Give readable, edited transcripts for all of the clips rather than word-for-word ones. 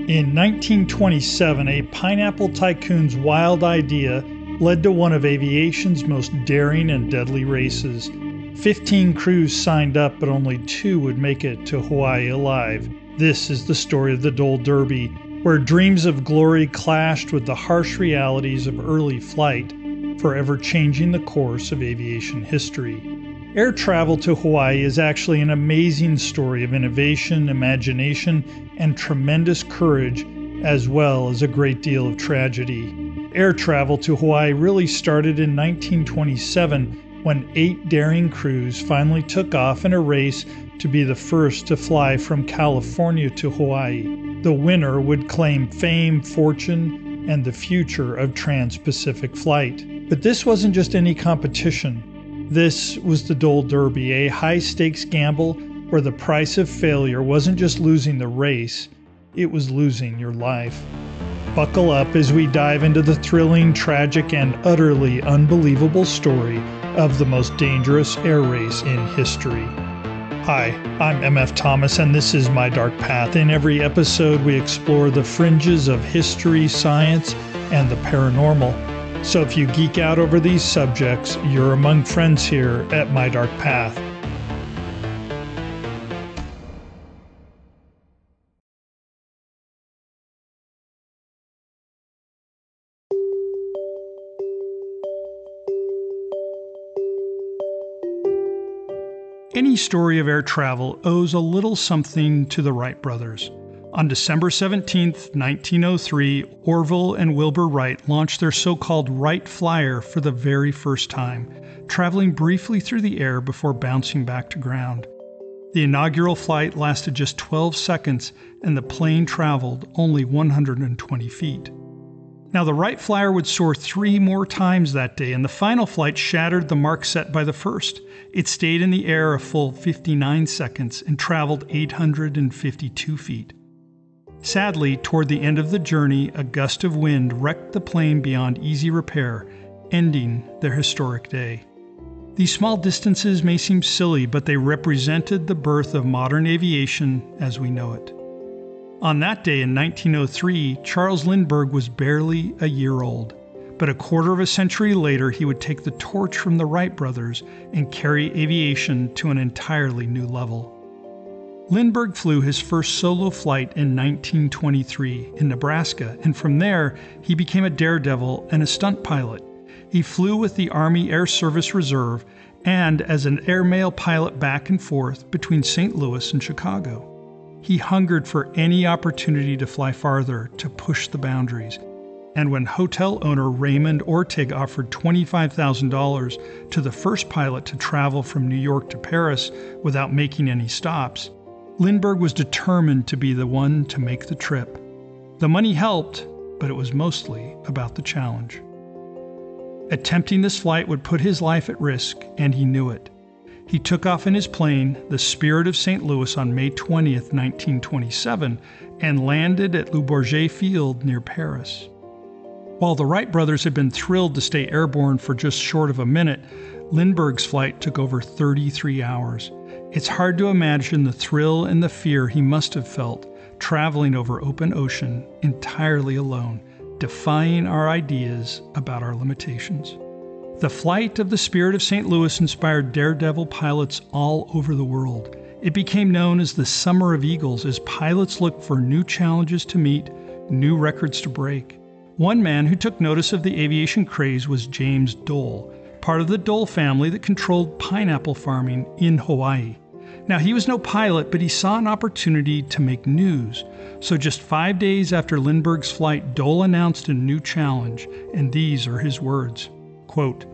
In 1927, a pineapple tycoon's wild idea led to one of aviation's most daring and deadly races. 15 crews signed up, but only 2 would make it to Hawaii alive. This is the story of the Dole Derby, where dreams of glory clashed with the harsh realities of early flight, forever changing the course of aviation history. Air travel to Hawaii is actually an amazing story of innovation, imagination, and tremendous courage, as well as a great deal of tragedy. Air travel to Hawaii really started in 1927 when 8 daring crews finally took off in a race to be the first to fly from California to Hawaii. The winner would claim fame, fortune, and the future of trans-Pacific flight. But this wasn't just any competition. This was the Dole Derby, a high-stakes gamble where the price of failure wasn't just losing the race, it was losing your life. Buckle up as we dive into the thrilling, tragic, and utterly unbelievable story of the most dangerous air race in history. Hi, I'm MF Thomas, and this is My Dark Path. In every episode, we explore the fringes of history, science, and the paranormal. So if you geek out over these subjects, you're among friends here at My Dark Path. Any story of air travel owes a little something to the Wright brothers. On December 17, 1903, Orville and Wilbur Wright launched their so-called Wright Flyer for the very first time, traveling briefly through the air before bouncing back to ground. The inaugural flight lasted just 12 seconds, and the plane traveled only 120 feet. Now, the Wright Flyer would soar 3 more times that day, and the final flight shattered the mark set by the first. It stayed in the air a full 59 seconds and traveled 852 feet. Sadly, toward the end of the journey, a gust of wind wrecked the plane beyond easy repair, ending their historic day. These small distances may seem silly, but they represented the birth of modern aviation as we know it. On that day in 1903, Charles Lindbergh was barely a year old, but a quarter of a century later he would take the torch from the Wright brothers and carry aviation to an entirely new level. Lindbergh flew his first solo flight in 1923 in Nebraska, and from there he became a daredevil and a stunt pilot. He flew with the Army Air Service Reserve and as an airmail pilot back and forth between St. Louis and Chicago. He hungered for any opportunity to fly farther, to push the boundaries. And when hotel owner Raymond Ortig offered $25,000 to the first pilot to travel from New York to Paris without making any stops, Lindbergh was determined to be the one to make the trip. The money helped, but it was mostly about the challenge. Attempting this flight would put his life at risk, and he knew it. He took off in his plane, the Spirit of St. Louis, on May 20th, 1927, and landed at Le Bourget Field near Paris. While the Wright brothers had been thrilled to stay airborne for just short of a minute, Lindbergh's flight took over 33 hours. It's hard to imagine the thrill and the fear he must have felt traveling over open ocean entirely alone, defying our ideas about our limitations. The flight of the Spirit of St. Louis inspired daredevil pilots all over the world. It became known as the Summer of Eagles as pilots looked for new challenges to meet, new records to break. One man who took notice of the aviation craze was James Dole, part of the Dole family that controlled pineapple farming in Hawaii. Now, he was no pilot, but he saw an opportunity to make news. So just 5 days after Lindbergh's flight, Dole announced a new challenge, and these are his words. Quote,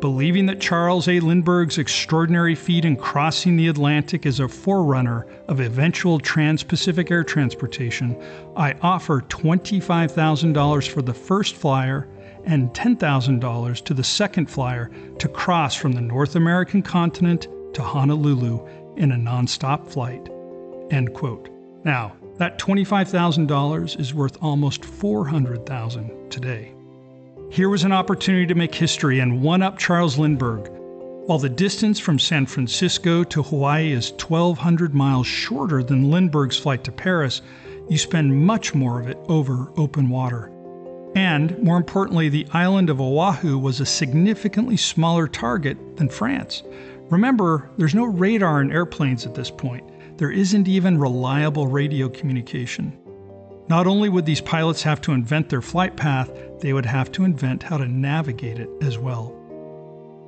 "Believing that Charles A. Lindbergh's extraordinary feat in crossing the Atlantic is a forerunner of eventual trans-Pacific air transportation, I offer $25,000 for the first flyer and $10,000 to the second flyer to cross from the North American continent to Honolulu in a nonstop flight." End quote. Now, that $25,000 is worth almost $400,000 today. Here was an opportunity to make history and one-up Charles Lindbergh. While the distance from San Francisco to Hawaii is 1,200 miles shorter than Lindbergh's flight to Paris, you spend much more of it over open water. And, more importantly, the island of Oahu was a significantly smaller target than France. Remember, there's no radar in airplanes at this point. There isn't even reliable radio communication. Not only would these pilots have to invent their flight path, they would have to invent how to navigate it as well.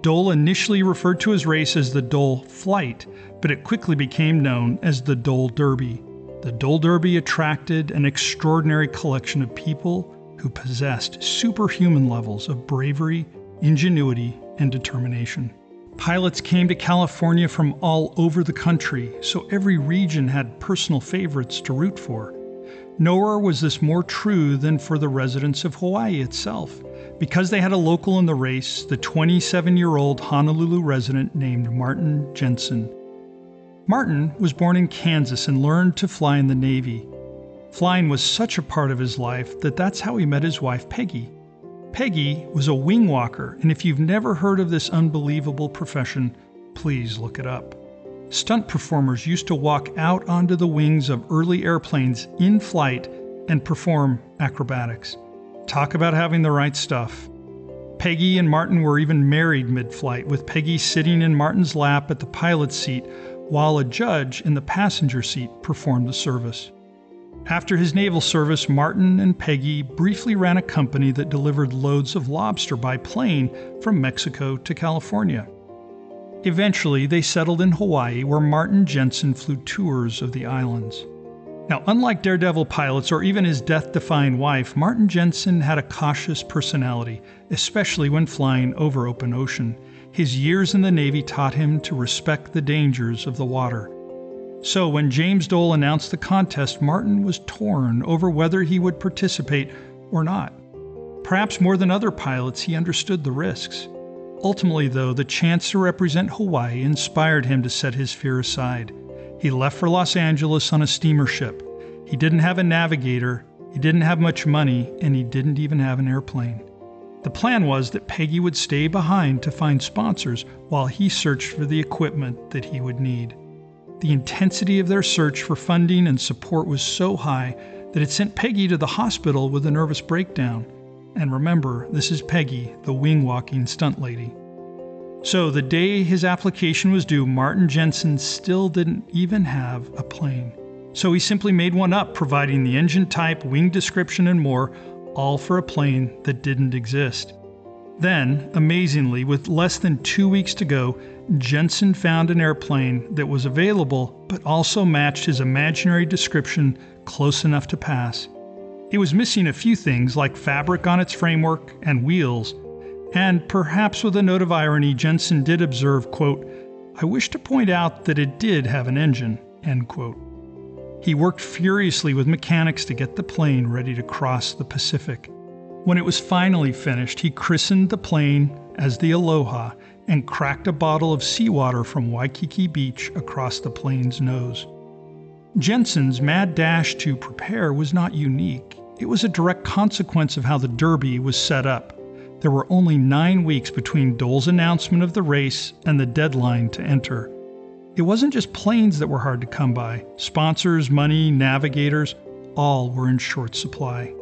Dole initially referred to his race as the Dole Flight, but it quickly became known as the Dole Derby. The Dole Derby attracted an extraordinary collection of people who possessed superhuman levels of bravery, ingenuity, and determination. Pilots came to California from all over the country, so every region had personal favorites to root for. Nowhere was this more true than for the residents of Hawaii itself. Because they had a local in the race, the 27-year-old Honolulu resident named Martin Jensen. Martin was born in Kansas and learned to fly in the Navy. Flying was such a part of his life that that's how he met his wife, Peggy. Peggy was a wing walker, and if you've never heard of this unbelievable profession, please look it up. Stunt performers used to walk out onto the wings of early airplanes in flight and perform acrobatics. Talk about having the right stuff. Peggy and Martin were even married mid-flight, with Peggy sitting in Martin's lap at the pilot's seat while a judge in the passenger seat performed the service. After his naval service, Martin and Peggy briefly ran a company that delivered loads of lobster by plane from Mexico to California. Eventually, they settled in Hawaii, where Martin Jensen flew tours of the islands. Now, unlike daredevil pilots or even his death-defying wife, Martin Jensen had a cautious personality, especially when flying over open ocean. His years in the Navy taught him to respect the dangers of the water. So when James Dole announced the contest, Martin was torn over whether he would participate or not. Perhaps more than other pilots, he understood the risks. Ultimately, though, the chance to represent Hawaii inspired him to set his fear aside. He left for Los Angeles on a steamer ship. He didn't have a navigator, he didn't have much money, and he didn't even have an airplane. The plan was that Peggy would stay behind to find sponsors while he searched for the equipment that he would need. The intensity of their search for funding and support was so high that it sent Peggy to the hospital with a nervous breakdown. And remember, this is Peggy, the wing-walking stunt lady. So the day his application was due, Martin Jensen still didn't even have a plane. So he simply made one up, providing the engine type, wing description, and more, all for a plane that didn't exist. Then, amazingly, with less than 2 weeks to go, Jensen found an airplane that was available but also matched his imaginary description close enough to pass. It was missing a few things like fabric on its framework and wheels, and perhaps with a note of irony, Jensen did observe, quote, "I wish to point out that it did have an engine," end quote. He worked furiously with mechanics to get the plane ready to cross the Pacific. When it was finally finished, he christened the plane as the Aloha and cracked a bottle of seawater from Waikiki Beach across the plane's nose. Jensen's mad dash to prepare was not unique. It was a direct consequence of how the Derby was set up. There were only 9 weeks between Dole's announcement of the race and the deadline to enter. It wasn't just planes that were hard to come by. Sponsors, money, navigators, all were in short supply.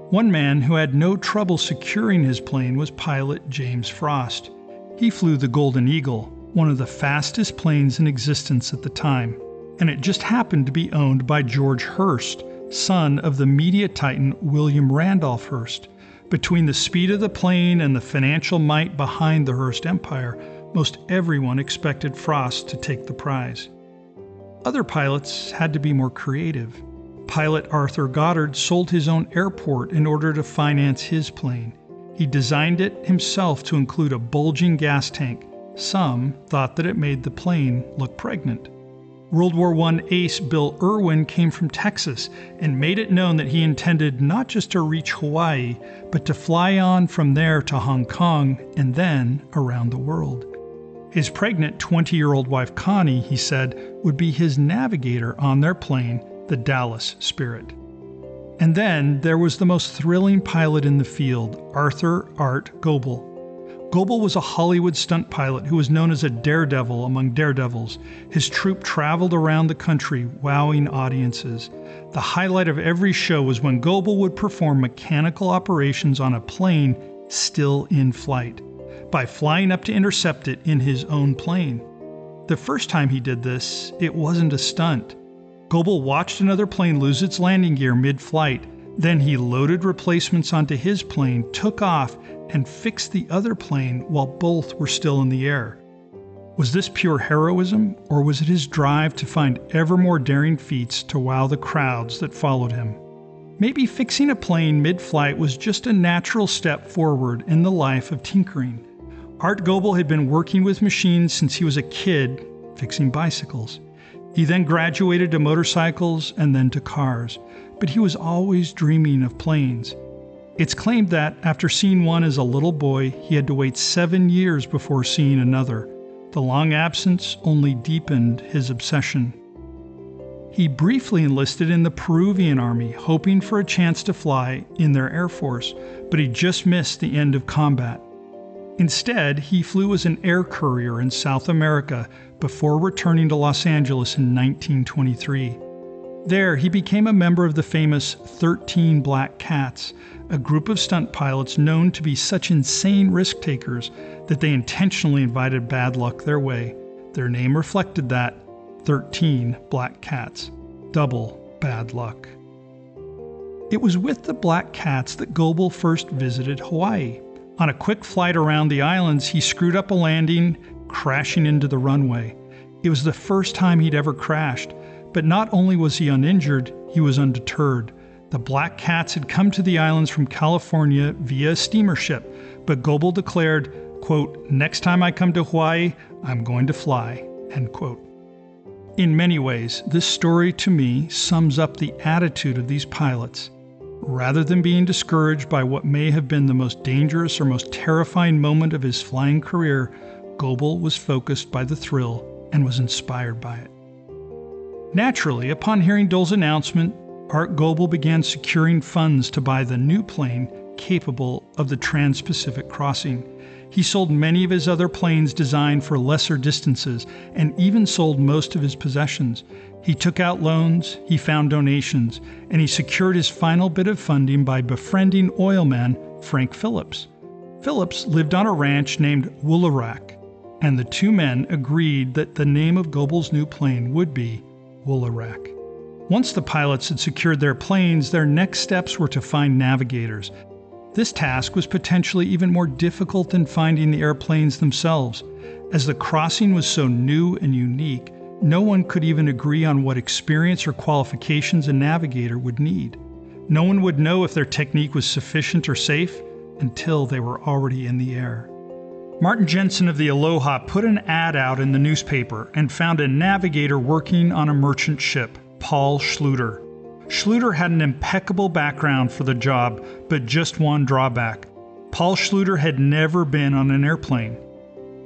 One man who had no trouble securing his plane was pilot James Frost. He flew the Golden Eagle, one of the fastest planes in existence at the time, and it just happened to be owned by George Hearst, son of the media titan William Randolph Hearst. Between the speed of the plane and the financial might behind the Hearst empire, most everyone expected Frost to take the prize. Other pilots had to be more creative. Pilot Arthur Goddard sold his own airport in order to finance his plane. He designed it himself to include a bulging gas tank. Some thought that it made the plane look pregnant. World War I ace Bill Irwin came from Texas and made it known that he intended not just to reach Hawaii, but to fly on from there to Hong Kong and then around the world. His pregnant 20-year-old wife Connie, he said, would be his navigator on their plane, the Dallas Spirit. And then there was the most thrilling pilot in the field, Arthur Art Goebel. Goebel was a Hollywood stunt pilot who was known as a daredevil among daredevils. His troupe traveled around the country, wowing audiences. The highlight of every show was when Goebel would perform mechanical operations on a plane still in flight, by flying up to intercept it in his own plane. The first time he did this, it wasn't a stunt. Goebel watched another plane lose its landing gear mid-flight. Then he loaded replacements onto his plane, took off, and fixed the other plane while both were still in the air. Was this pure heroism, or was it his drive to find ever more daring feats to wow the crowds that followed him? Maybe fixing a plane mid-flight was just a natural step forward in the life of tinkering. Art Goebel had been working with machines since he was a kid, fixing bicycles. He then graduated to motorcycles and then to cars, but he was always dreaming of planes. It's claimed that after seeing one as a little boy, he had to wait 7 years before seeing another. The long absence only deepened his obsession. He briefly enlisted in the Peruvian army, hoping for a chance to fly in their air force, but he just missed the end of combat. Instead, he flew as an air courier in South America before returning to Los Angeles in 1923. There, he became a member of the famous 13 Black Cats, a group of stunt pilots known to be such insane risk-takers that they intentionally invited bad luck their way. Their name reflected that: 13 Black Cats. Double bad luck. It was with the Black Cats that Goebel first visited Hawaii. On a quick flight around the islands, he screwed up a landing, crashing into the runway. It was the first time he'd ever crashed, but not only was he uninjured, he was undeterred. The Black Cats had come to the islands from California via a steamer ship, but Goebel declared, quote, "Next time I come to Hawaii, I'm going to fly," end quote. In many ways, this story to me sums up the attitude of these pilots. Rather than being discouraged by what may have been the most dangerous or most terrifying moment of his flying career, Goebel was focused by the thrill and was inspired by it. Naturally, upon hearing Dole's announcement, Art Goebel began securing funds to buy the new plane capable of the Trans-Pacific crossing. He sold many of his other planes designed for lesser distances and even sold most of his possessions. He took out loans, he found donations, and he secured his final bit of funding by befriending oilman Frank Phillips. Phillips lived on a ranch named Woolarak, and the two men agreed that the name of Goebel's new plane would be Woolarak. Once the pilots had secured their planes, their next steps were to find navigators. This task was potentially even more difficult than finding the airplanes themselves. As the crossing was so new and unique, no one could even agree on what experience or qualifications a navigator would need. No one would know if their technique was sufficient or safe until they were already in the air. Martin Jensen of the Aloha put an ad out in the newspaper and found a navigator working on a merchant ship, Paul Schluter. Schluter had an impeccable background for the job, but just one drawback. Paul Schluter had never been on an airplane.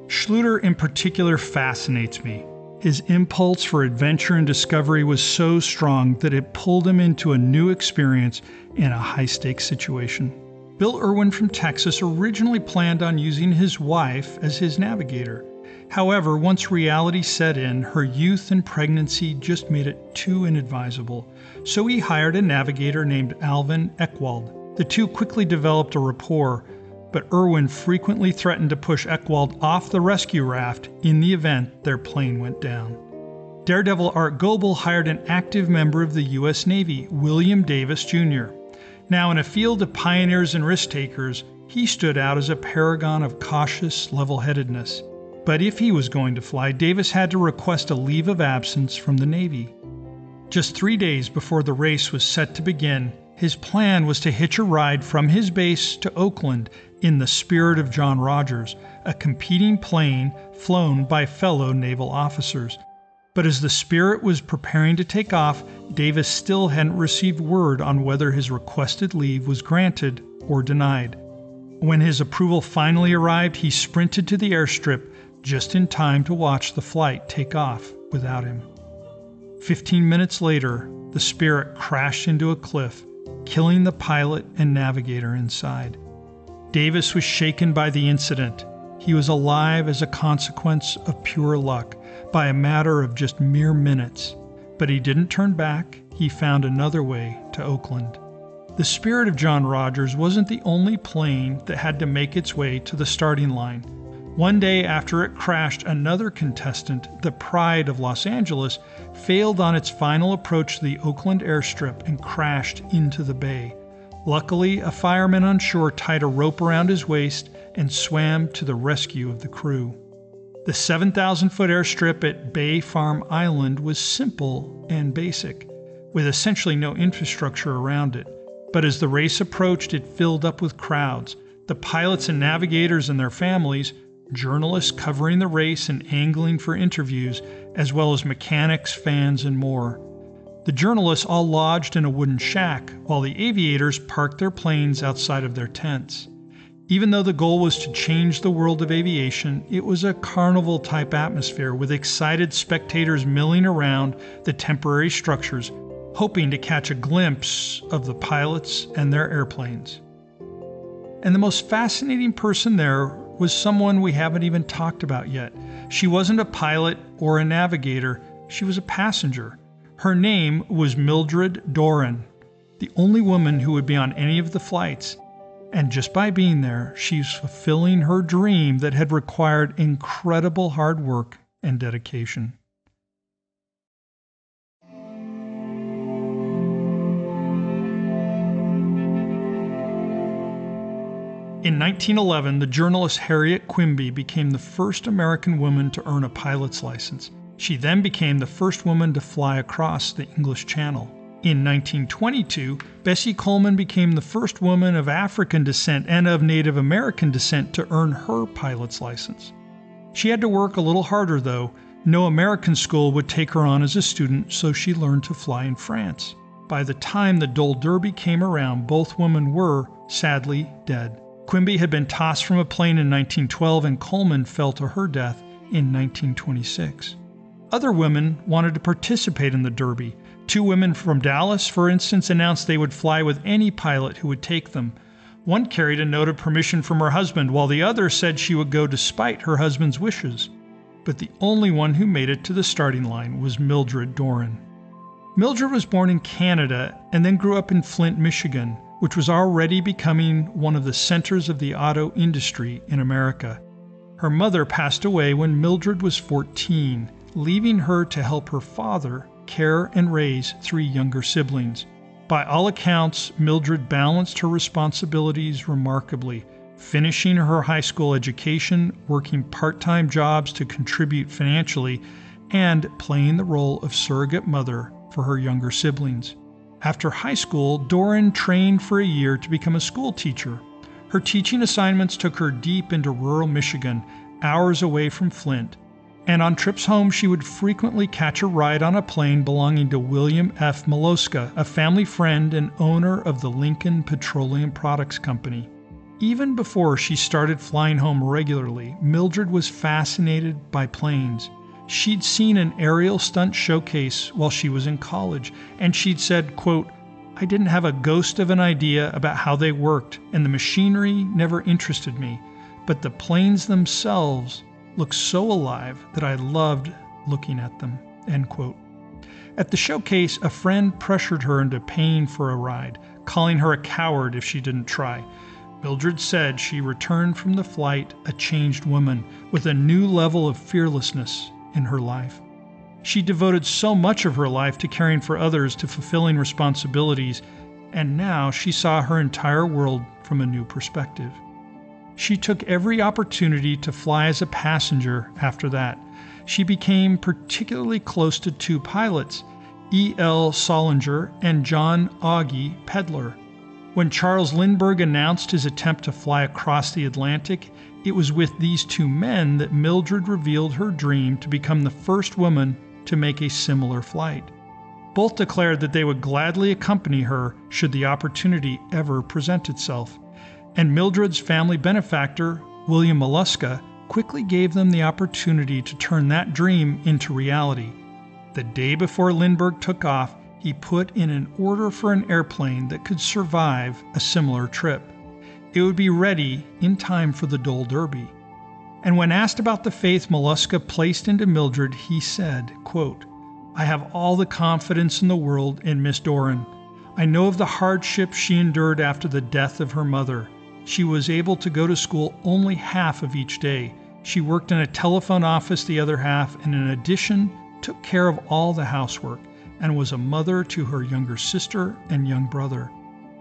Schluter in particular fascinates me. His impulse for adventure and discovery was so strong that it pulled him into a new experience in a high-stakes situation. Bill Irwin from Texas originally planned on using his wife as his navigator. However, once reality set in, her youth and pregnancy just made it too inadvisable. So he hired a navigator named Alvin Eckwald. The two quickly developed a rapport, but Irwin frequently threatened to push Eckwald off the rescue raft in the event their plane went down. Daredevil Art Goebel hired an active member of the U.S. Navy, William Davis Jr. Now, in a field of pioneers and risk-takers, he stood out as a paragon of cautious level-headedness. But if he was going to fly, Davis had to request a leave of absence from the Navy. Just 3 days before the race was set to begin, his plan was to hitch a ride from his base to Oakland in the Spirit of John Rogers, a competing plane flown by fellow naval officers. But as the Spirit was preparing to take off, Davis still hadn't received word on whether his requested leave was granted or denied. When his approval finally arrived, he sprinted to the airstrip just in time to watch the flight take off without him. 15 minutes later, the Spirit crashed into a cliff, killing the pilot and navigator inside. Davis was shaken by the incident. He was alive as a consequence of pure luck, by a matter of just mere minutes. But he didn't turn back, he found another way to Oakland. The Spirit of John Rogers wasn't the only plane that had to make its way to the starting line. One day after it crashed, another contestant, the Pride of Los Angeles, failed on its final approach to the Oakland airstrip and crashed into the bay. Luckily, a fireman on shore tied a rope around his waist and swam to the rescue of the crew. The 7,000-foot airstrip at Bay Farm Island was simple and basic, with essentially no infrastructure around it. But as the race approached, it filled up with crowds. The pilots and navigators and their families, journalists covering the race and angling for interviews, as well as mechanics, fans, and more. The journalists all lodged in a wooden shack, while the aviators parked their planes outside of their tents. Even though the goal was to change the world of aviation, it was a carnival-type atmosphere with excited spectators milling around the temporary structures, hoping to catch a glimpse of the pilots and their airplanes. And the most fascinating person there was someone we haven't even talked about yet. She wasn't a pilot or a navigator, she was a passenger. Her name was Mildred Doran, the only woman who would be on any of the flights. And just by being there, she's fulfilling her dream that had required incredible hard work and dedication. In 1911, the journalist Harriet Quimby became the first American woman to earn a pilot's license. She then became the first woman to fly across the English Channel. In 1922, Bessie Coleman became the first woman of African descent and of Native American descent to earn her pilot's license. She had to work a little harder, though. No American school would take her on as a student, so she learned to fly in France. By the time the Dole Derby came around, both women were, sadly, dead. Quimby had been tossed from a plane in 1912, and Coleman fell to her death in 1926. Other women wanted to participate in the Derby. 2 women from Dallas, for instance, announced they would fly with any pilot who would take them. One carried a note of permission from her husband, while the other said she would go despite her husband's wishes. But the only one who made it to the starting line was Mildred Doran. Mildred was born in Canada and then grew up in Flint, Michigan, which was already becoming one of the centers of the auto industry in America. Her mother passed away when Mildred was 14, leaving her to help her father care and raise 3 younger siblings. By all accounts, Mildred balanced her responsibilities remarkably, finishing her high school education, working part-time jobs to contribute financially, and playing the role of surrogate mother for her younger siblings. After high school, Doran trained for a year to become a school teacher. Her teaching assignments took her deep into rural Michigan, hours away from Flint. And on trips home, she would frequently catch a ride on a plane belonging to William F. Maloska, a family friend and owner of the Lincoln Petroleum Products Company. Even before she started flying home regularly, Mildred was fascinated by planes. She'd seen an aerial stunt showcase while she was in college, and she'd said, quote, "I didn't have a ghost of an idea about how they worked, and the machinery never interested me, but the planes themselves looked so alive that I loved looking at them," end quote. At the showcase, a friend pressured her into paying for a ride, calling her a coward if she didn't try. Mildred said she returned from the flight a changed woman with a new level of fearlessness in her life. She devoted so much of her life to caring for others, to fulfilling responsibilities, and now she saw her entire world from a new perspective. She took every opportunity to fly as a passenger after that. She became particularly close to 2 pilots, E.L. Solinger and John Augie Pedler. When Charles Lindbergh announced his attempt to fly across the Atlantic, it was with these 2 men that Mildred revealed her dream to become the first woman to make a similar flight. Both declared that they would gladly accompany her should the opportunity ever present itself. And Mildred's family benefactor, William Maloska, quickly gave them the opportunity to turn that dream into reality. The day before Lindbergh took off, he put in an order for an airplane that could survive a similar trip. It would be ready in time for the Dole Derby. And when asked about the faith Maloska placed into Mildred, he said, quote, I have all the confidence in the world in Miss Doran. I know of the hardships she endured after the death of her mother. She was able to go to school only half of each day. She worked in a telephone office the other half, and in addition, took care of all the housework and was a mother to her younger sister and young brother.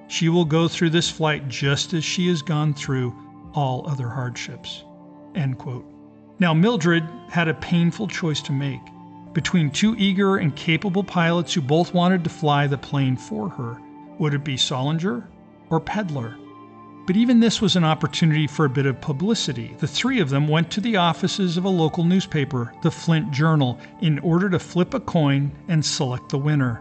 She will go through this flight just as she has gone through all other hardships." End quote. Now, Mildred had a painful choice to make between two eager and capable pilots who both wanted to fly the plane for her. Would it be Solinger or Peddler? But even this was an opportunity for a bit of publicity. The three of them went to the offices of a local newspaper, the Flint Journal, in order to flip a coin and select the winner.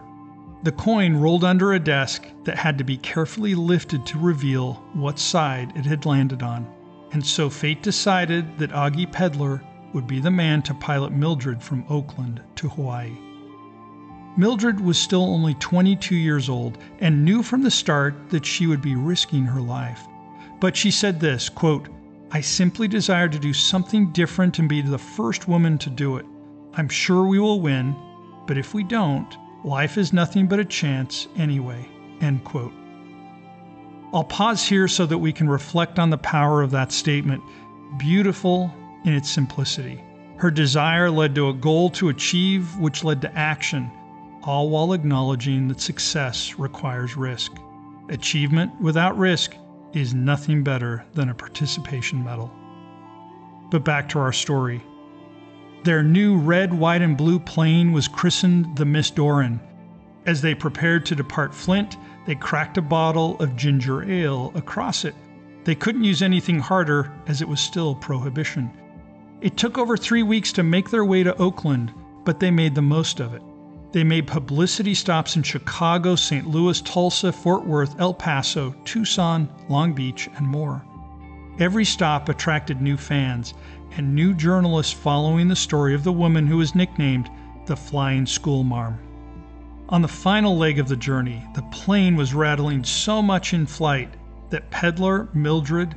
The coin rolled under a desk that had to be carefully lifted to reveal what side it had landed on. And so fate decided that Augie Peddler would be the man to pilot Mildred from Oakland to Hawaii. Mildred was still only 22 years old and knew from the start that she would be risking her life. But she said this, quote, "I simply desire to do something different and be the first woman to do it. I'm sure we will win, but if we don't, life is nothing but a chance anyway." End quote. I'll pause here so that we can reflect on the power of that statement, beautiful in its simplicity. Her desire led to a goal to achieve, which led to action, all while acknowledging that success requires risk. Achievement without risk is nothing better than a participation medal. But back to our story. Their new red, white, and blue plane was christened the Miss Doran. As they prepared to depart Flint, they cracked a bottle of ginger ale across it. They couldn't use anything harder, as it was still prohibition. It took over 3 weeks to make their way to Oakland, but they made the most of it. They made publicity stops in Chicago, St. Louis, Tulsa, Fort Worth, El Paso, Tucson, Long Beach, and more. Every stop attracted new fans and new journalists following the story of the woman who was nicknamed the Flying Schoolmarm. On the final leg of the journey, the plane was rattling so much in flight that Peddler, Mildred,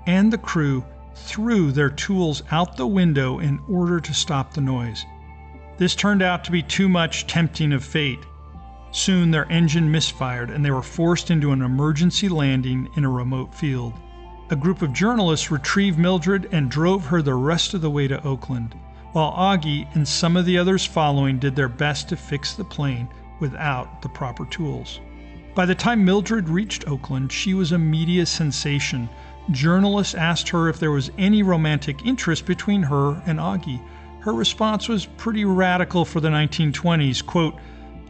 and the crew threw their tools out the window in order to stop the noise. This turned out to be too much tempting of fate. Soon their engine misfired and they were forced into an emergency landing in a remote field. A group of journalists retrieved Mildred and drove her the rest of the way to Oakland, while Augie and some of the others following did their best to fix the plane without the proper tools. By the time Mildred reached Oakland, she was a media sensation. Journalists asked her if there was any romantic interest between her and Augie. Her response was pretty radical for the 1920s, quote,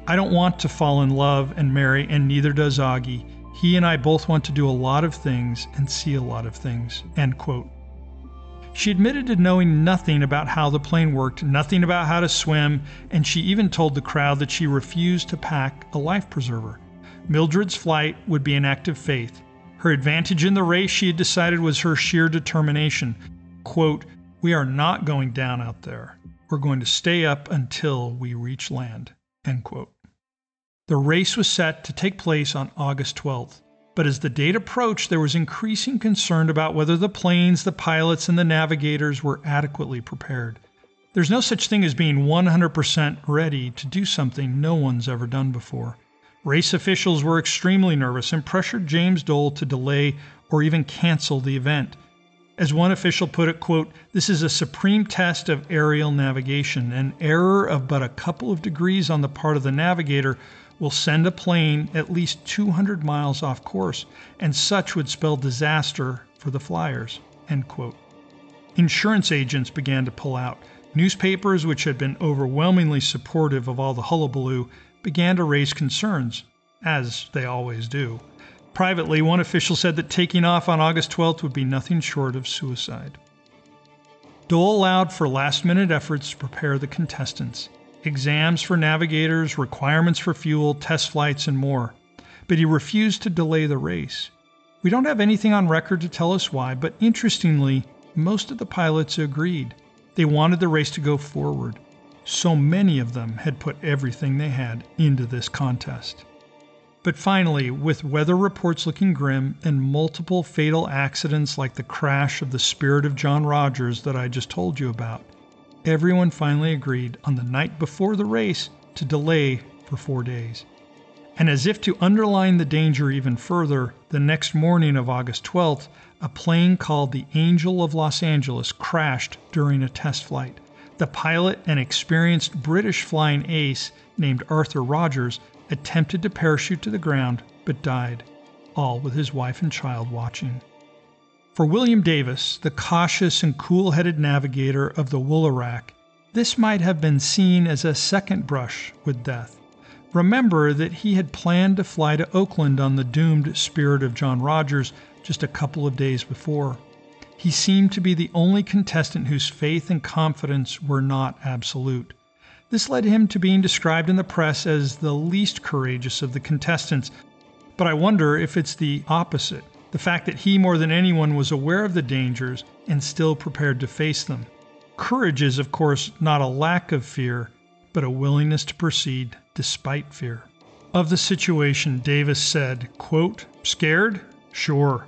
"I don't want to fall in love and marry, and neither does Augie. He and I both want to do a lot of things and see a lot of things," end quote. She admitted to knowing nothing about how the plane worked, nothing about how to swim, and she even told the crowd that she refused to pack a life preserver. Mildred's flight would be an act of faith. Her advantage in the race, she had decided, was her sheer determination. Quote, "We are not going down out there. We're going to stay up until we reach land." End quote. The race was set to take place on August 12th. But as the date approached, there was increasing concern about whether the planes, the pilots, and the navigators were adequately prepared. There's no such thing as being 100% ready to do something no one's ever done before. Race officials were extremely nervous and pressured James Dole to delay or even cancel the event. As one official put it, quote, "This is a supreme test of aerial navigation. An error of but a couple of degrees on the part of the navigator will send a plane at least 200 miles off course, and such would spell disaster for the flyers." End quote. Insurance agents began to pull out. Newspapers, which had been overwhelmingly supportive of all the hullabaloo, began to raise concerns, as they always do. Privately, one official said that taking off on August 12th would be nothing short of suicide. Dole allowed for last-minute efforts to prepare the contestants. Exams for navigators, requirements for fuel, test flights, and more. But he refused to delay the race. We don't have anything on record to tell us why, but interestingly, most of the pilots agreed. They wanted the race to go forward. So many of them had put everything they had into this contest. But finally, with weather reports looking grim and multiple fatal accidents like the crash of the Spirit of John Rogers that I just told you about, everyone finally agreed on the night before the race to delay for 4 days. And as if to underline the danger even further, the next morning of August 12th, a plane called the Angel of Los Angeles crashed during a test flight. The pilot, an experienced British flying ace named Arthur Rogers, attempted to parachute to the ground but died, all with his wife and child watching. For William Davis, the cautious and cool-headed navigator of the Woolerack, this might have been seen as a second brush with death. Remember that he had planned to fly to Oakland on the doomed Spirit of John Rogers just a couple of days before. He seemed to be the only contestant whose faith and confidence were not absolute. This led him to being described in the press as the least courageous of the contestants, but I wonder if it's the opposite, the fact that he more than anyone was aware of the dangers and still prepared to face them. Courage is, of course, not a lack of fear, but a willingness to proceed despite fear. Of the situation, Davis said, quote, "Scared? Sure.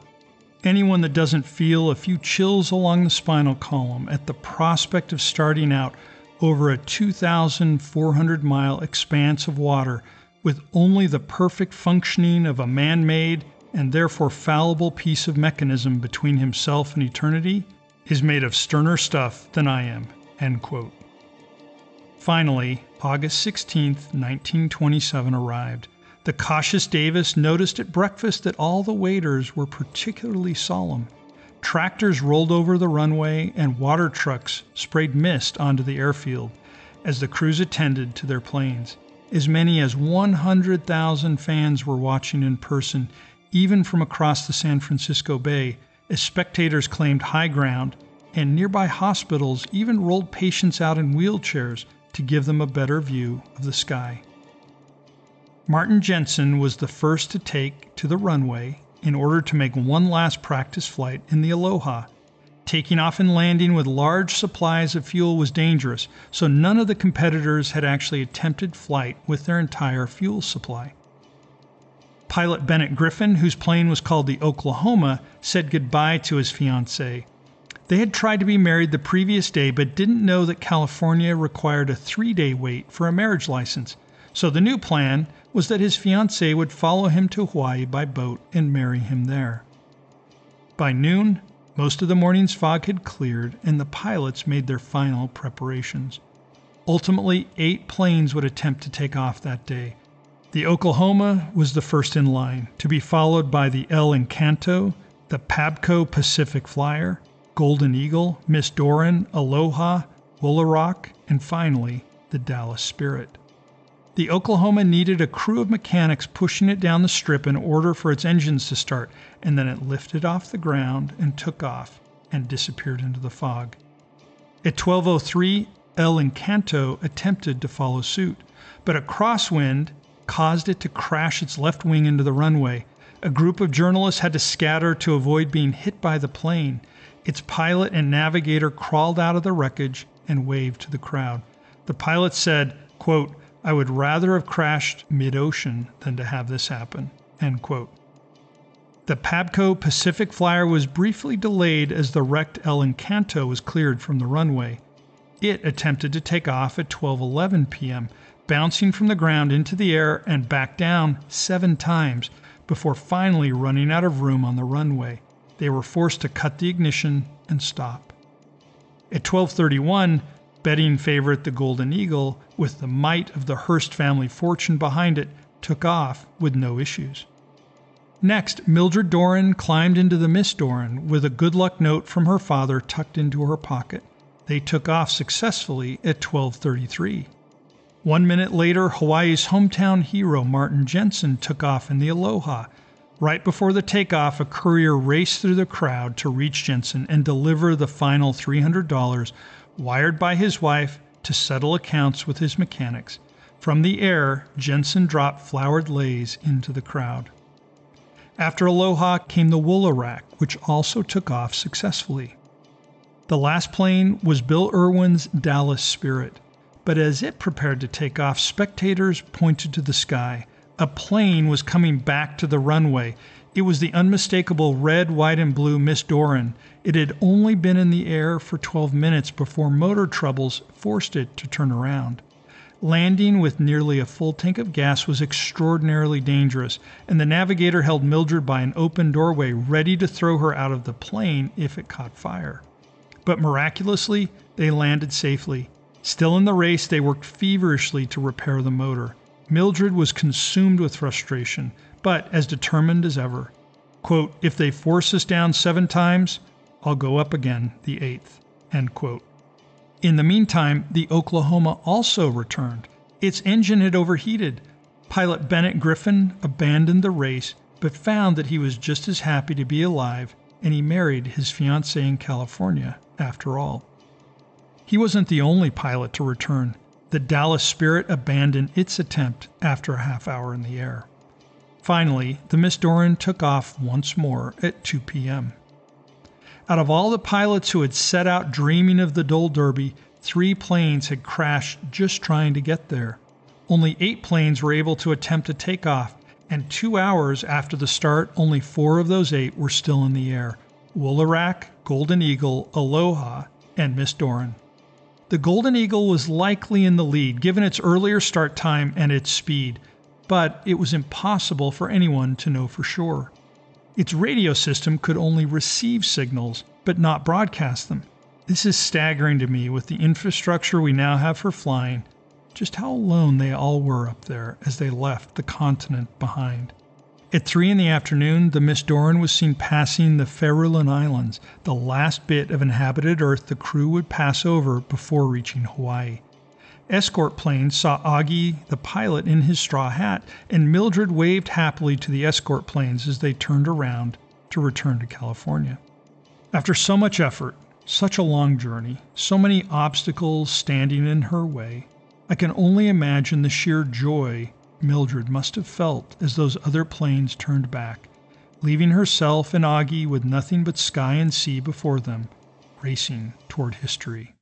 Anyone that doesn't feel a few chills along the spinal column at the prospect of starting out over a 2,400-mile expanse of water with only the perfect functioning of a man-made and therefore fallible piece of mechanism between himself and eternity is made of sterner stuff than I am." End quote. Finally, August 16, 1927 arrived. The cautious Davis noticed at breakfast that all the waiters were particularly solemn. Tractors rolled over the runway and water trucks sprayed mist onto the airfield as the crews attended to their planes. As many as 100,000 fans were watching in person, even from across the San Francisco Bay, as spectators claimed high ground, and nearby hospitals even rolled patients out in wheelchairs to give them a better view of the sky. Martin Jensen was the first to take to the runway in order to make one last practice flight in the Aloha. Taking off and landing with large supplies of fuel was dangerous, so none of the competitors had actually attempted flight with their entire fuel supply. Pilot Bennett Griffin, whose plane was called the Oklahoma, said goodbye to his fiancée. They had tried to be married the previous day but didn't know that California required a 3-day wait for a marriage license, so the new plan was that his fiancée would follow him to Hawaii by boat and marry him there. By noon, most of the morning's fog had cleared and the pilots made their final preparations. Ultimately, 8 planes would attempt to take off that day. The Oklahoma was the first in line, to be followed by the El Encanto, the Pabco Pacific Flyer, Golden Eagle, Miss Doran, Aloha, Woolaroc, and finally, the Dallas Spirit. The Oklahoma needed a crew of mechanics pushing it down the strip in order for its engines to start, and then it lifted off the ground and took off and disappeared into the fog. At 12:03, El Encanto attempted to follow suit, but a crosswind caused it to crash its left wing into the runway. A group of journalists had to scatter to avoid being hit by the plane. Its pilot and navigator crawled out of the wreckage and waved to the crowd. The pilot said, quote, "I would rather have crashed mid-ocean than to have this happen." End quote. The Pabco Pacific Flyer was briefly delayed as the wrecked El Encanto was cleared from the runway. It attempted to take off at 12:11 p.m., bouncing from the ground into the air and back down 7 times before finally running out of room on the runway. They were forced to cut the ignition and stop. At 12:31, betting favorite the Golden Eagle, with the might of the Hearst family fortune behind it, took off with no issues. Next, Mildred Doran climbed into the Miss Doran with a good luck note from her father tucked into her pocket. They took off successfully at 12:33. 1 minute later, Hawaii's hometown hero Martin Jensen took off in the Aloha. Right before the takeoff, a courier raced through the crowd to reach Jensen and deliver the final $300 wired by his wife to settle accounts with his mechanics. From the air, Jensen dropped flowered leis into the crowd. After Aloha came the Woolerack, which also took off successfully. The last plane was Bill Irwin's Dallas Spirit, but as it prepared to take off, spectators pointed to the sky. A plane was coming back to the runway. It was the unmistakable red, white, and blue Miss Doran. It had only been in the air for 12 minutes before motor troubles forced it to turn around. Landing with nearly a full tank of gas was extraordinarily dangerous, and the navigator held Mildred by an open doorway ready to throw her out of the plane if it caught fire. But miraculously, they landed safely. Still in the race, they worked feverishly to repair the motor. Mildred was consumed with frustration, but as determined as ever. Quote, "If they force us down 7 times, I'll go up again the 8th." End quote. In the meantime, the Oklahoma also returned. Its engine had overheated. Pilot Bennett Griffin abandoned the race, but found that he was just as happy to be alive, and he married his fiancée in California, after all. He wasn't the only pilot to return. The Dallas Spirit abandoned its attempt after a half hour in the air. Finally, the Miss Doran took off once more at 2 p.m. Out of all the pilots who had set out dreaming of the Dole Derby, 3 planes had crashed just trying to get there. Only 8 planes were able to attempt a takeoff, and 2 hours after the start, only 4 of those 8 were still in the air: Woolarak, Golden Eagle, Aloha, and Miss Doran. The Golden Eagle was likely in the lead, given its earlier start time and its speed, but it was impossible for anyone to know for sure. Its radio system could only receive signals, but not broadcast them. This is staggering to me with the infrastructure we now have for flying, just how alone they all were up there as they left the continent behind. At 3 in the afternoon, the Miss Doran was seen passing the Farallon Islands, the last bit of inhabited Earth the crew would pass over before reaching Hawaii. Escort planes saw Augie, the pilot, in his straw hat, and Mildred waved happily to the escort planes as they turned around to return to California. After so much effort, such a long journey, so many obstacles standing in her way, I can only imagine the sheer joy Mildred must have felt as those other planes turned back, leaving herself and Augie with nothing but sky and sea before them, racing toward history.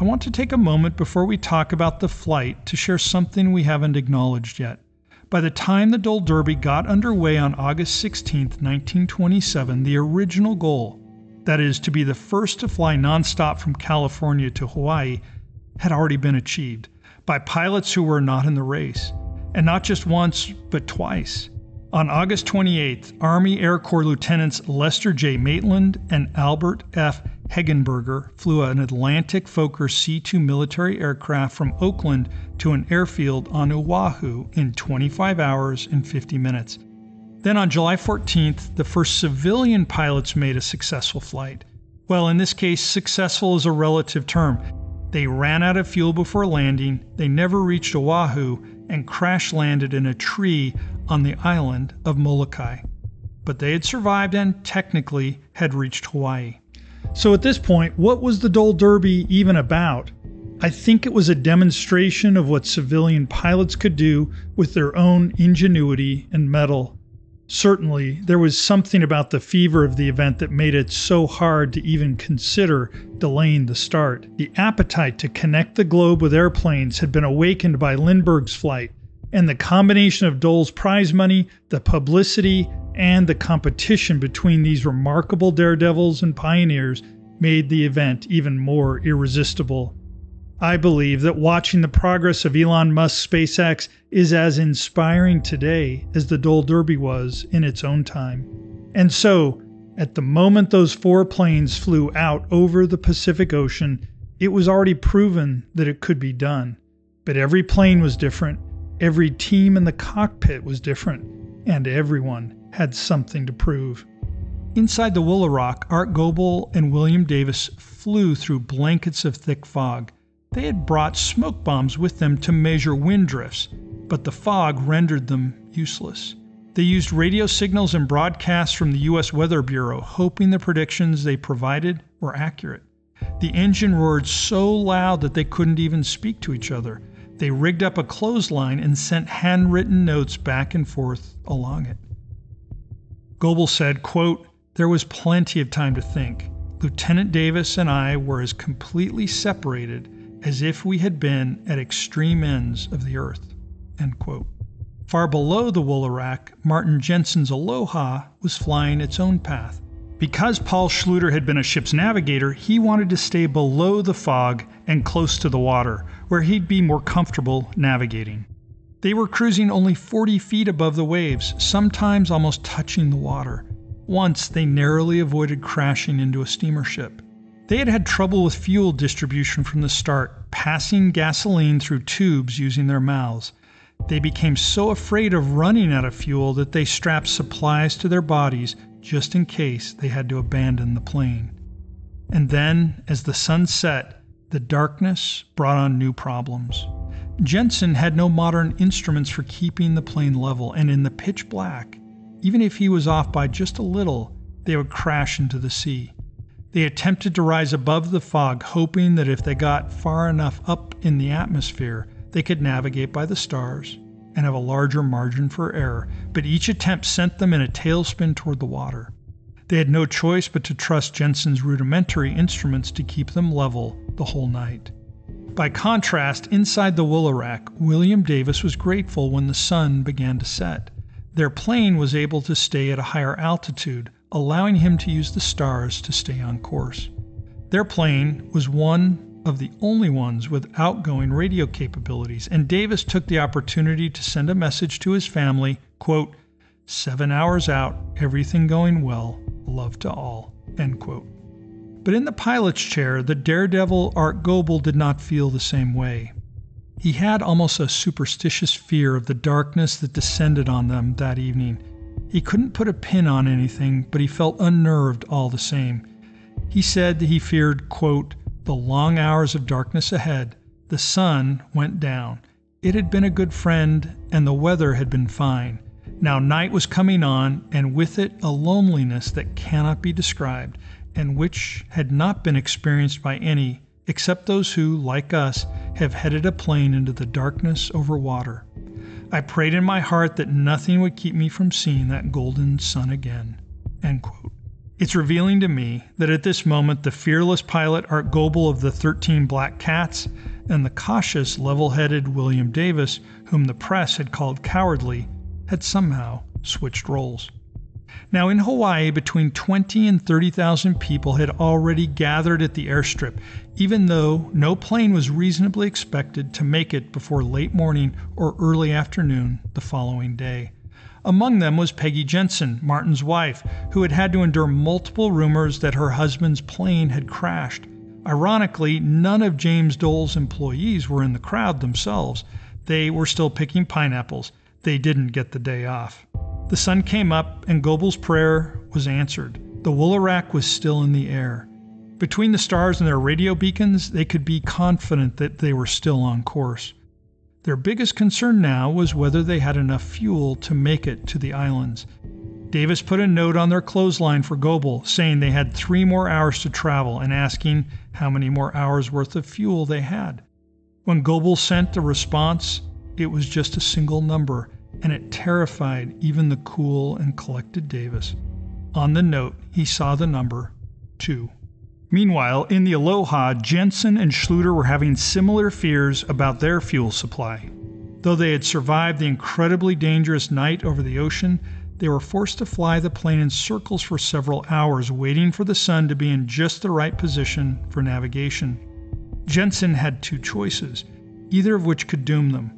I want to take a moment before we talk about the flight to share something we haven't acknowledged yet. By the time the Dole Derby got underway on August 16, 1927, the original goal, that is, to be the first to fly nonstop from California to Hawaii, had already been achieved by pilots who were not in the race, and not just once, but twice. On August 28th, Army Air Corps Lieutenants Lester J. Maitland and Albert F. Hegenberger flew an Atlantic Fokker C-2 military aircraft from Oakland to an airfield on Oahu in 25 hours and 50 minutes. Then on July 14th, the first civilian pilots made a successful flight. Well, in this case, successful is a relative term. They ran out of fuel before landing, they never reached Oahu, and crash-landed in a tree on the island of Molokai. But they had survived and, technically, had reached Hawaii. So at this point, what was the Dole Derby even about? I think it was a demonstration of what civilian pilots could do with their own ingenuity and mettle. Certainly, there was something about the fever of the event that made it so hard to even consider delaying the start. The appetite to connect the globe with airplanes had been awakened by Lindbergh's flight, and the combination of Dole's prize money, the publicity, and the competition between these remarkable daredevils and pioneers made the event even more irresistible. I believe that watching the progress of Elon Musk's SpaceX is as inspiring today as the Dole Derby was in its own time. And so, at the moment those 4 planes flew out over the Pacific Ocean, it was already proven that it could be done. But every plane was different, every team in the cockpit was different, and everyone had something to prove. Inside the Woolarak, Art Goebel and William Davis flew through blankets of thick fog. They had brought smoke bombs with them to measure wind drifts, but the fog rendered them useless. They used radio signals and broadcasts from the U.S. Weather Bureau, hoping the predictions they provided were accurate. The engine roared so loud that they couldn't even speak to each other. They rigged up a clothesline and sent handwritten notes back and forth along it. Goebel said, quote, "There was plenty of time to think. Lieutenant Davis and I were as completely separated as if we had been at extreme ends of the earth." End quote. Far below the Woolarak, Martin Jensen's Aloha was flying its own path. Because Paul Schluter had been a ship's navigator, he wanted to stay below the fog and close to the water, where he'd be more comfortable navigating. They were cruising only 40 feet above the waves, sometimes almost touching the water. Once, they narrowly avoided crashing into a steamer ship. They had had trouble with fuel distribution from the start, passing gasoline through tubes using their mouths. They became so afraid of running out of fuel that they strapped supplies to their bodies just in case they had to abandon the plane. And then, as the sun set, the darkness brought on new problems. Jensen had no modern instruments for keeping the plane level, and in the pitch black, even if he was off by just a little, they would crash into the sea. They attempted to rise above the fog, hoping that if they got far enough up in the atmosphere, they could navigate by the stars and have a larger margin for error, but each attempt sent them in a tailspin toward the water. They had no choice but to trust Jensen's rudimentary instruments to keep them level the whole night. By contrast, inside the Woolarak, William Davis was grateful when the sun began to set. Their plane was able to stay at a higher altitude, allowing him to use the stars to stay on course. Their plane was one of the only ones with outgoing radio capabilities, and Davis took the opportunity to send a message to his family, quote, 7 hours out, everything going well, love to all, end quote. But in the pilot's chair, the daredevil Art Goebel did not feel the same way. He had almost a superstitious fear of the darkness that descended on them that evening. He couldn't put a pin on anything, but he felt unnerved all the same. He said that he feared, quote, the long hours of darkness ahead. The sun went down. It had been a good friend, and the weather had been fine. Now night was coming on, and with it a loneliness that cannot be described, and which had not been experienced by any, except those who, like us, have headed a plane into the darkness over water. I prayed in my heart that nothing would keep me from seeing that golden sun again. End quote. It's revealing to me that at this moment the fearless pilot Art Goebel of the 13 Black Cats and the cautious, level-headed William Davis, whom the press had called cowardly, had somehow switched roles. Now in Hawaii, between 20 and 30,000 people had already gathered at the airstrip, even though no plane was reasonably expected to make it before late morning or early afternoon the following day. Among them was Peggy Jensen, Martin's wife, who had had to endure multiple rumors that her husband's plane had crashed. Ironically, none of James Dole's employees were in the crowd themselves. They were still picking pineapples. They didn't get the day off. The sun came up, and Goebel's prayer was answered. The Woolarak was still in the air. Between the stars and their radio beacons, they could be confident that they were still on course. Their biggest concern now was whether they had enough fuel to make it to the islands. Davis put a note on their clothesline for Goebel, saying they had 3 more hours to travel and asking how many more hours worth of fuel they had. When Goebel sent a response, it was just a single number, and it terrified even the cool and collected Davis. On the note, he saw the number 2. Meanwhile, in the Aloha, Jensen and Schluter were having similar fears about their fuel supply. Though they had survived the incredibly dangerous night over the ocean, they were forced to fly the plane in circles for several hours, waiting for the sun to be in just the right position for navigation. Jensen had 2 choices, either of which could doom them: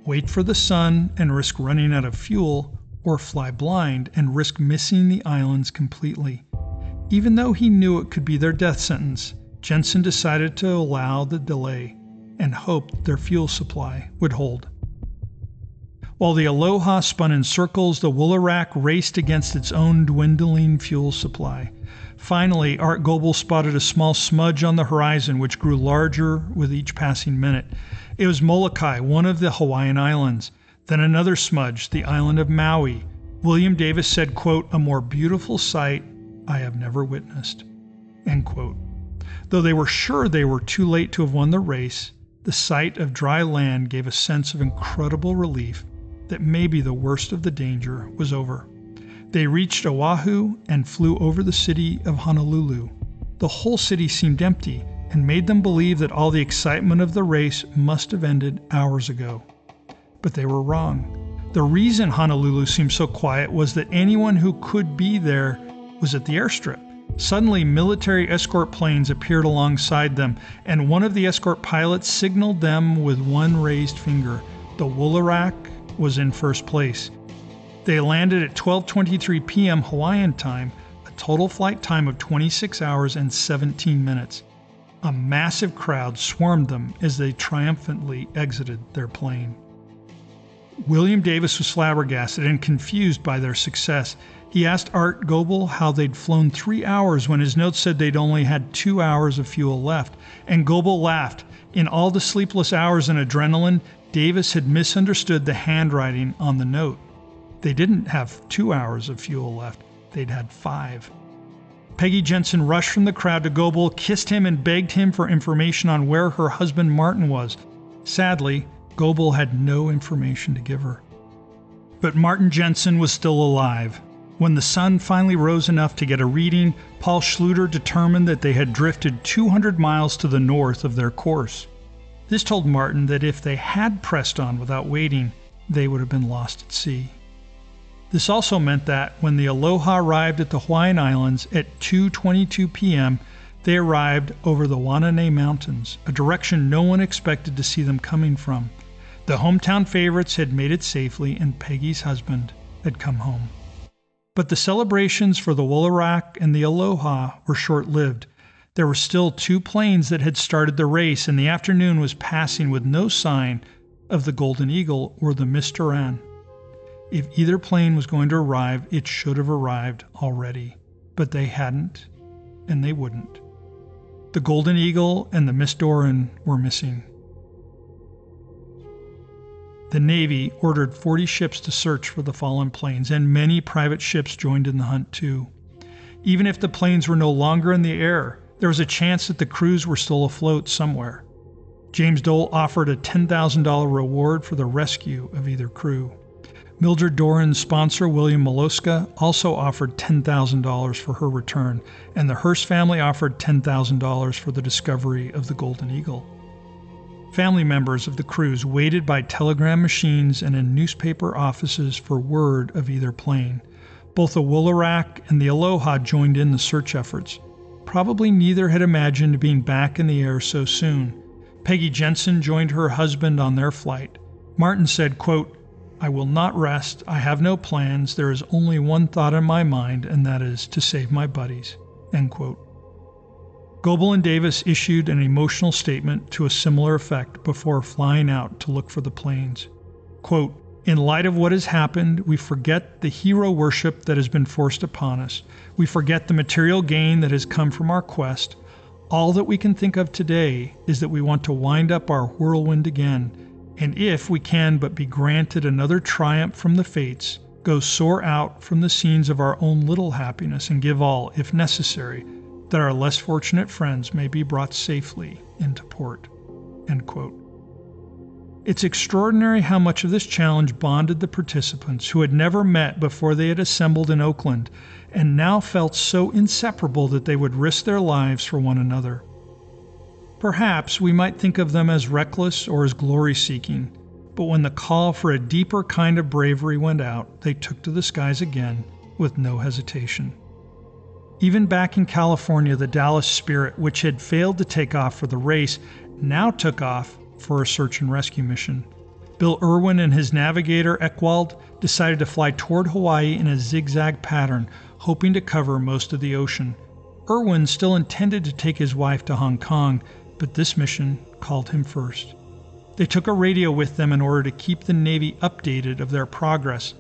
wait for the sun and risk running out of fuel, or fly blind and risk missing the islands completely. Even though he knew it could be their death sentence, Jensen decided to allow the delay and hoped their fuel supply would hold. While the Aloha spun in circles, the Woolarak raced against its own dwindling fuel supply. Finally, Art Goebel spotted a small smudge on the horizon which grew larger with each passing minute. It was Molokai, one of the Hawaiian islands. Then another smudge, the island of Maui. William Davis said, quote, a more beautiful sight I have never witnessed, end quote. Though they were sure they were too late to have won the race, the sight of dry land gave a sense of incredible relief that maybe the worst of the danger was over. They reached Oahu and flew over the city of Honolulu. The whole city seemed empty and made them believe that all the excitement of the race must have ended hours ago. But they were wrong. The reason Honolulu seemed so quiet was that anyone who could be there was at the airstrip. Suddenly, military escort planes appeared alongside them, and one of the escort pilots signaled them with one raised finger. The Woolarak was in first place. They landed at 12:23 p.m. Hawaiian time, a total flight time of 26 hours and 17 minutes. A massive crowd swarmed them as they triumphantly exited their plane. William Davis was flabbergasted and confused by their success. He asked Art Goebel how they'd flown 3 hours when his notes said they'd only had 2 hours of fuel left, and Goebel laughed. In all the sleepless hours and adrenaline, Davis had misunderstood the handwriting on the note. They didn't have 2 hours of fuel left, they'd had 5. Peggy Jensen rushed from the crowd to Goebel, kissed him, and begged him for information on where her husband Martin was. Sadly, Goebel had no information to give her. But Martin Jensen was still alive. When the sun finally rose enough to get a reading, Paul Schluter determined that they had drifted 200 miles to the north of their course. This told Martin that if they had pressed on without waiting, they would have been lost at sea. This also meant that when the Aloha arrived at the Hawaiian Islands at 2:22 p.m., they arrived over the Wanane Mountains, a direction no one expected to see them coming from. The hometown favorites had made it safely, and Peggy's husband had come home. But the celebrations for the Woolarak and the Aloha were short-lived. There were still 2 planes that had started the race, and the afternoon was passing with no sign of the Golden Eagle or the Miss Duran. If either plane was going to arrive, it should have arrived already. But they hadn't, and they wouldn't. The Golden Eagle and the Miss Duran were missing. The Navy ordered 40 ships to search for the fallen planes, and many private ships joined in the hunt too. Even if the planes were no longer in the air, there was a chance that the crews were still afloat somewhere. James Dole offered a $10,000 reward for the rescue of either crew. Mildred Doran's sponsor, William Molosca, also offered $10,000 for her return, and the Hearst family offered $10,000 for the discovery of the Golden Eagle. Family members of the crews waited by telegram machines and in newspaper offices for word of either plane. Both the Woolarak and the Aloha joined in the search efforts. Probably neither had imagined being back in the air so soon. Peggy Jensen joined her husband on their flight. Martin said, quote, "I will not rest. I have no plans. There is only one thought in my mind, and that is to save my buddies." End quote. Goebel and Davis issued an emotional statement to a similar effect before flying out to look for the planes. Quote, "In light of what has happened, we forget the hero worship that has been forced upon us. We forget the material gain that has come from our quest. All that we can think of today is that we want to wind up our whirlwind again, and if we can but be granted another triumph from the fates, go soar out from the scenes of our own little happiness and give all, if necessary, that our less fortunate friends may be brought safely into port." End quote. It's extraordinary how much of this challenge bonded the participants who had never met before they had assembled in Oakland, and now felt so inseparable that they would risk their lives for one another. Perhaps we might think of them as reckless or as glory-seeking, but when the call for a deeper kind of bravery went out, they took to the skies again with no hesitation. Even back in California, the Dallas Spirit, which had failed to take off for the race, now took off for a search and rescue mission. Bill Irwin and his navigator, Eckwald, decided to fly toward Hawaii in a zigzag pattern, hoping to cover most of the ocean. Irwin still intended to take his wife to Hong Kong, but this mission called him first. They took a radio with them in order to keep the Navy updated of their progress.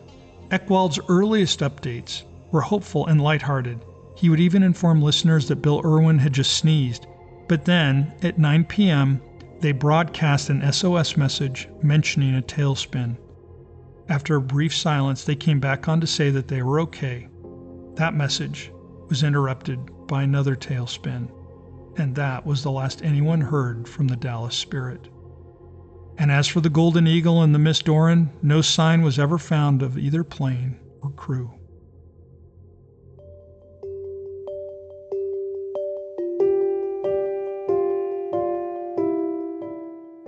Eckwald's earliest updates were hopeful and lighthearted. He would even inform listeners that Bill Irwin had just sneezed. But then, at 9 p.m., they broadcast an SOS message mentioning a tailspin. After a brief silence, they came back on to say that they were okay. That message was interrupted by another tailspin, and that was the last anyone heard from the Dallas Spirit. And as for the Golden Eagle and the Miss Duran, no sign was ever found of either plane or crew.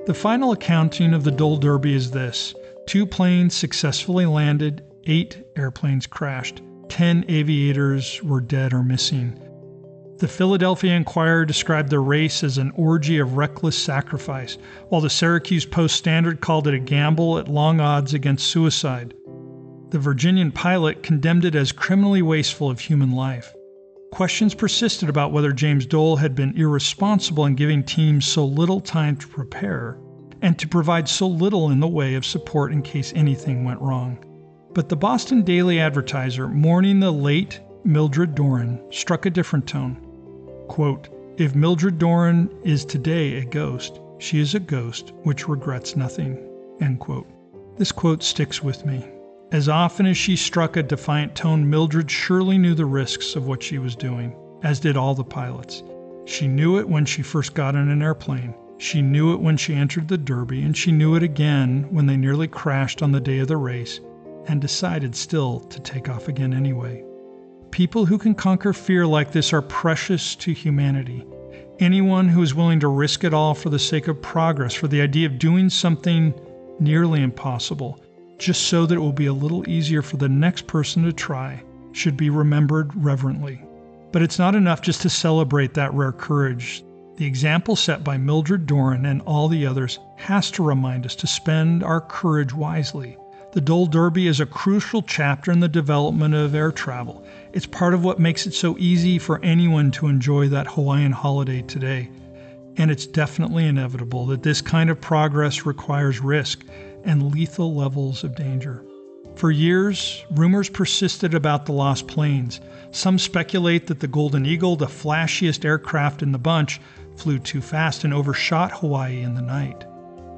The final accounting of the Dole Derby is this: 2 planes successfully landed, 8 airplanes crashed, 10 aviators were dead or missing. The Philadelphia Inquirer described the race as an orgy of reckless sacrifice, while the Syracuse Post-Standard called it a gamble at long odds against suicide. The Virginian Pilot condemned it as criminally wasteful of human life. Questions persisted about whether James Dole had been irresponsible in giving teams so little time to prepare, and to provide so little in the way of support in case anything went wrong. But the Boston Daily Advertiser, mourning the late Mildred Doran, struck a different tone. Quote, "If Mildred Doran is today a ghost, she is a ghost which regrets nothing." End quote. This quote sticks with me. As often as she struck a defiant tone, Mildred surely knew the risks of what she was doing, as did all the pilots. She knew it when she first got in an airplane. She knew it when she entered the Derby, and she knew it again when they nearly crashed on the day of the race and decided still to take off again anyway. People who can conquer fear like this are precious to humanity. Anyone who is willing to risk it all for the sake of progress, for the idea of doing something nearly impossible, just so that it will be a little easier for the next person to try, should be remembered reverently. But it's not enough just to celebrate that rare courage. The example set by Mildred Doran and all the others has to remind us to spend our courage wisely. The Dole Derby is a crucial chapter in the development of air travel. It's part of what makes it so easy for anyone to enjoy that Hawaiian holiday today. And it's definitely inevitable that this kind of progress requires risk and lethal levels of danger. For years, rumors persisted about the lost planes. Some speculate that the Golden Eagle, the flashiest aircraft in the bunch, flew too fast and overshot Hawaii in the night.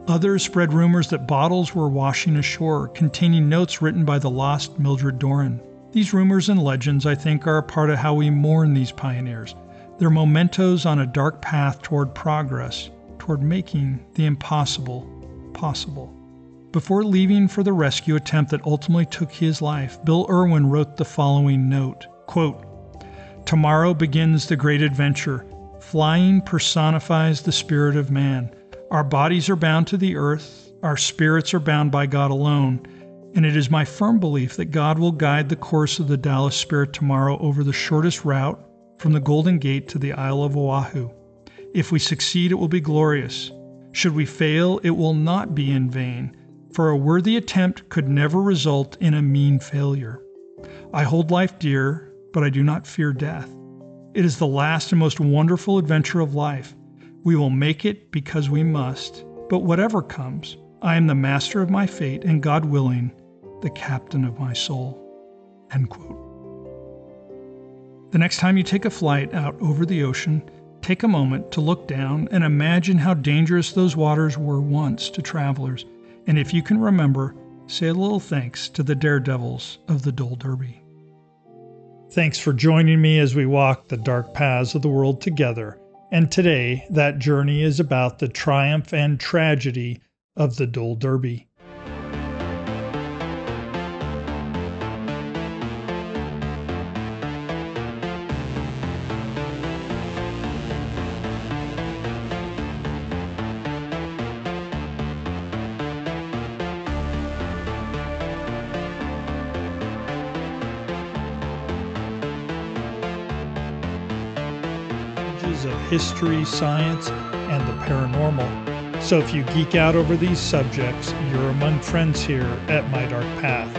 Others spread rumors that bottles were washing ashore containing notes written by the lost Mildred Doran. These rumors and legends, I think, are a part of how we mourn these pioneers. They're mementos on a dark path toward progress, toward making the impossible possible. Before leaving for the rescue attempt that ultimately took his life, Bill Irwin wrote the following note, quote, "Tomorrow begins the great adventure. Flying personifies the spirit of man. Our bodies are bound to the earth, our spirits are bound by God alone, and it is my firm belief that God will guide the course of the Dallas Spirit tomorrow over the shortest route from the Golden Gate to the Isle of Oahu. If we succeed, it will be glorious. Should we fail, it will not be in vain, for a worthy attempt could never result in a mean failure. I hold life dear, but I do not fear death. It is the last and most wonderful adventure of life. We will make it because we must, but whatever comes, I am the master of my fate and, God willing, the captain of my soul." End quote. The next time you take a flight out over the ocean, take a moment to look down and imagine how dangerous those waters were once to travelers. And if you can remember, say a little thanks to the daredevils of the Dole Derby. Thanks for joining me as we walk the dark paths of the world together. And today, that journey is about the triumph and tragedy of the Dole Derby. Of history, science, and the paranormal. So if you geek out over these subjects, you're among friends here at My Dark Path.